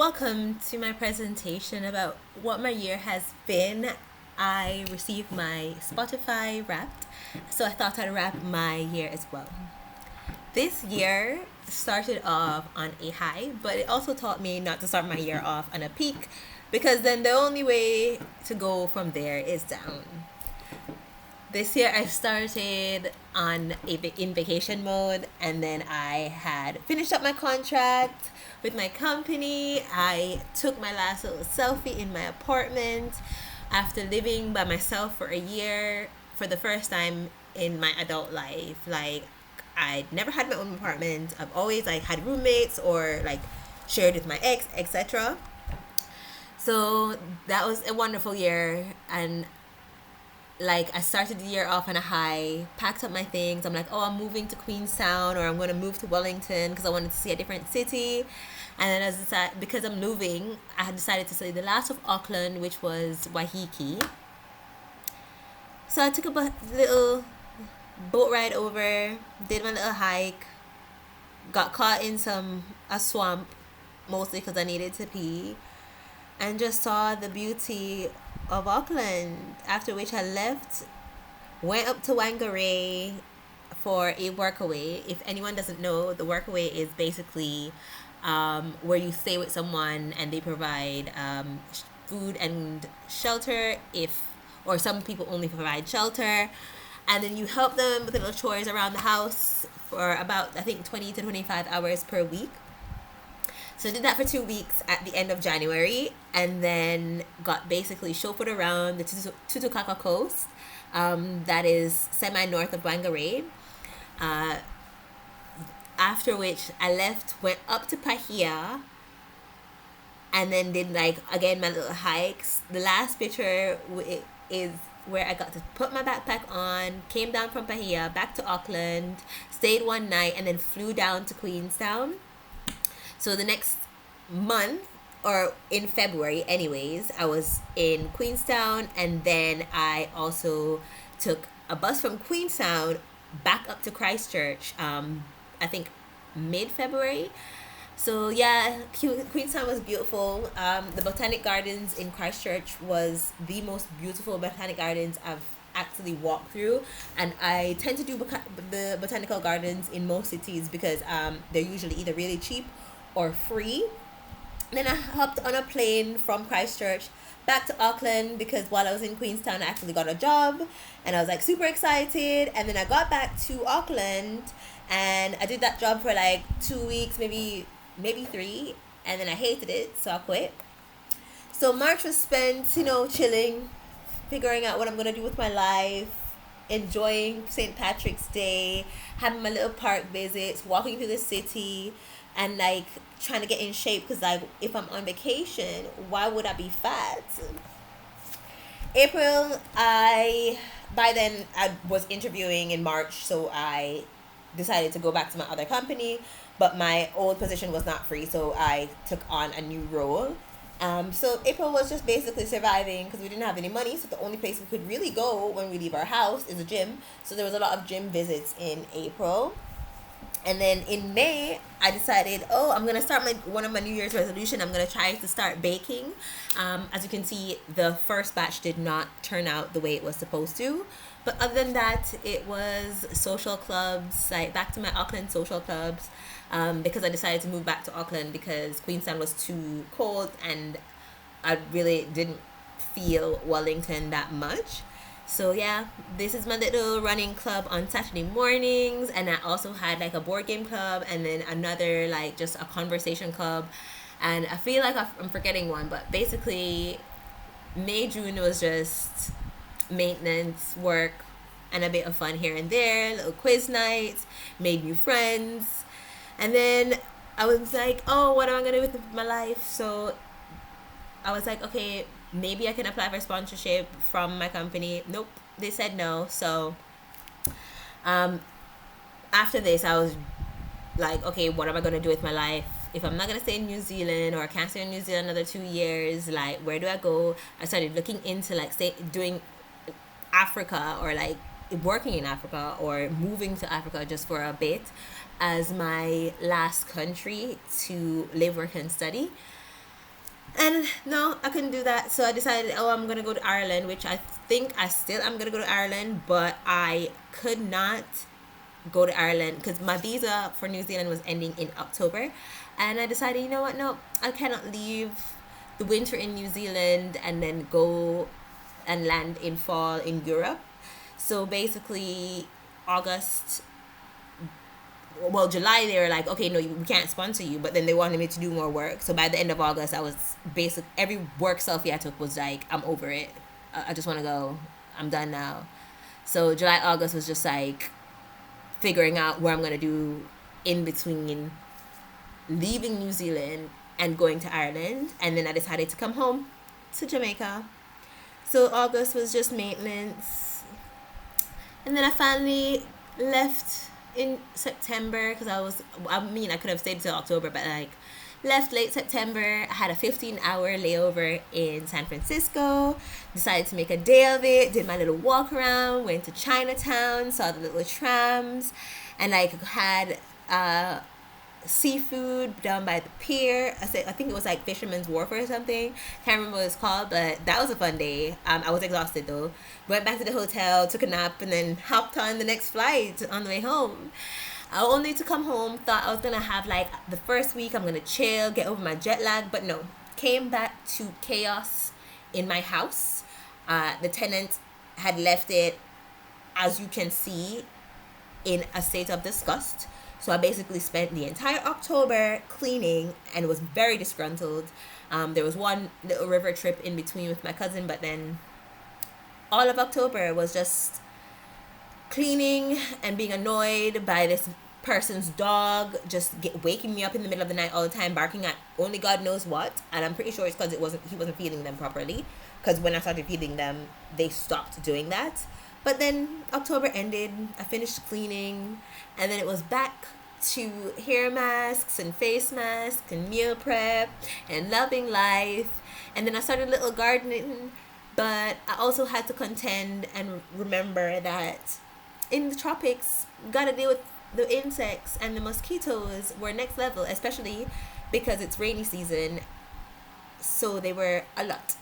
Welcome to my presentation about what my year has been. I received my Spotify Wrapped, so I thought I'd wrap my year as well. This year started off on a high, but it also taught me not to start my year off on a peak because then the only way to go from there is down. This year I started in vacation mode, and then I had finished up my contract with my company. I took my last little selfie in my apartment after living by myself for a year for the first time in my adult life. Like, I'd never had my own apartment. I've always like had roommates or like shared with my ex, etc. So that was a wonderful year, and like I started the year off on a high, packed up my things. I'm like, oh, I'm moving to Queenstown, or I'm going to move to Wellington because I wanted to see a different city. And then because I'm moving, I had decided to see the last of Auckland, which was Waiheke. So I took a little boat ride over, did my little hike, got caught in a swamp, mostly because I needed to pee, and just saw the beauty of Auckland. After which I left, went up to Whangarei for a workaway. If anyone doesn't know, the workaway is basically where you stay with someone and they provide food and shelter, or some people only provide shelter, and then you help them with little chores around the house for about, I think, 20 to 25 hours per week. So I did that for 2 weeks at the end of January, and then got basically chauffeured around the Tutukaka coast, that is semi-north of Whangarei. Uh, After which I left, went up to Pahia, and then did like again my little hikes. The last picture is where I got to put my backpack on, came down from Pahia back to Auckland, stayed one night, and then flew down to Queenstown. So the next month, or in February anyways, I was in Queenstown, and then I also took a bus from Queenstown back up to Christchurch, I think mid-February. So yeah, Queenstown was beautiful. The Botanic Gardens in Christchurch was the most beautiful Botanic Gardens I've actually walked through, and I tend to do the botanical gardens in most cities because they're usually either really cheap or free. Then I hopped on a plane from Christchurch back to Auckland because while I was in Queenstown I actually got a job, and I was like super excited. And then I got back to Auckland and I did that job for like 2 weeks, maybe 3, and then I hated it, so I quit. So March was spent, chilling, figuring out what I'm gonna do with my life, enjoying St. Patrick's Day, having my little park visits, walking through the city, and like trying to get in shape because like if I'm on vacation, why would I be fat? April, by then I was interviewing in March, so I decided to go back to my other company, but my old position was not free, so I took on a new role. So April was just basically surviving because we didn't have any money, so the only place we could really go when we leave our house is a gym. So there was a lot of gym visits in April. And then in May, I decided, I'm going to start one of my New Year's resolution. I'm going to try to start baking. As you can see, the first batch did not turn out the way it was supposed to. But other than that, it was social clubs, like back to my Auckland social clubs, because I decided to move back to Auckland because Queenstown was too cold and I really didn't feel Wellington that much. So yeah, this is my little running club on Saturday mornings, and I also had like a board game club and then another like just a conversation club, and I feel like I'm forgetting one, but basically June was just maintenance work and a bit of fun here and there, little quiz nights, made new friends, and then I was like, oh, what am I gonna do with my life? So I was like, okay, maybe I can apply for sponsorship from my company. Nope, they said no. So after this, I was like, okay, what am I going to do with my life? If I'm not going to stay in New Zealand, or I can't stay in New Zealand another 2 years, like, where do I go? I started looking into like doing Africa, or like working in Africa, or moving to Africa just for a bit as my last country to live, work, and study. And no, I couldn't do that. So I decided, oh, I'm gonna go to Ireland, which I think I still am gonna go to Ireland, but I could not go to Ireland because my visa for New Zealand was ending in October, and I decided, you know what, no, I cannot leave the winter in New Zealand and then go and land in fall in Europe. So basically, August, well, July, they were like, okay, no, we can't sponsor you, but then they wanted me to do more work. So by the end of August, I was every work selfie I took was like, I'm over it. I just want to go. I'm done now. So July, August was just like figuring out what I'm gonna do in between leaving New Zealand and going to Ireland, and then I decided to come home to Jamaica. So August was just maintenance, and then I finally left in September because I could have stayed till October, but like left late September. I had a 15-hour layover in San Francisco, decided to make a day of it, did my little walk around, went to Chinatown, saw the little trams, and like had seafood down by the pier. I think it was like Fisherman's Wharf or something. Can't remember what it's called, but that was a fun day. I was exhausted though. Went back to the hotel, took a nap, and then hopped on the next flight on the way home. I only to come home, thought I was gonna have like the first week I'm gonna chill, get over my jet lag, but no. Came back to chaos in my house. The tenant had left it, as you can see, in a state of disgust. So I basically spent the entire October cleaning and was very disgruntled. There was one little river trip in between with my cousin, but then all of October was just cleaning and being annoyed by this person's dog just waking me up in the middle of the night all the time, barking at only God knows what. And I'm pretty sure it's because he wasn't feeding them properly, because when I started feeding them they stopped doing that. But then October ended, I finished cleaning, and then it was back to hair masks and face masks and meal prep and loving life. And then I started a little gardening, but I also had to contend and remember that in the tropics, you gotta deal with the insects, and the mosquitoes were next level, especially because it's rainy season. So they were a lot.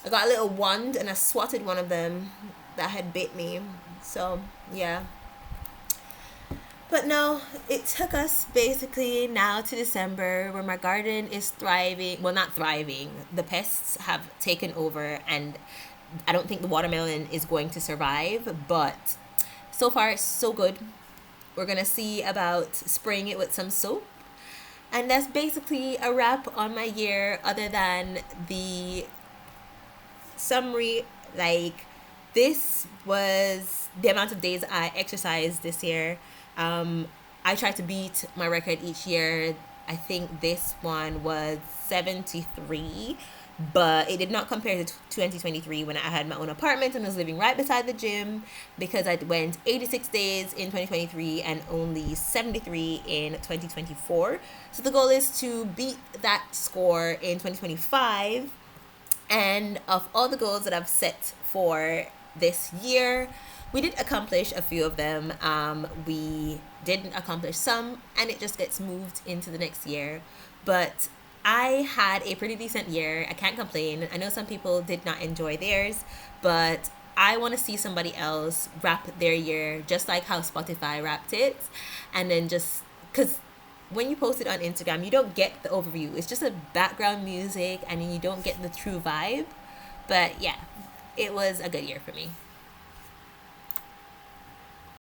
I got a little wand and I swatted one of them that had bit me. So yeah. But no, it took us basically now to December, where my garden is thriving. Well, not thriving. The pests have taken over, and I don't think the watermelon is going to survive. But so far, so good. We're going to see about spraying it with some soap. And that's basically a wrap on my year, other than the summary. Like, this was the amount of days I exercised this year. I try to beat my record each year. I think this one was 73, but it did not compare to 2023 when I had my own apartment and was living right beside the gym, because I went 86 days in 2023 and only 73 in 2024. So the goal is to beat that score in 2025. And of all the goals that I've set for this year, we did accomplish a few of them. We didn't accomplish some, and it just gets moved into the next year. But I had a pretty decent year. I can't complain. I know some people did not enjoy theirs, but I want to see somebody else wrap their year just like how Spotify wrapped it. And then just because when you post it on Instagram, you don't get the overview. It's just a background music, and you don't get the true vibe. But yeah, it was a good year for me.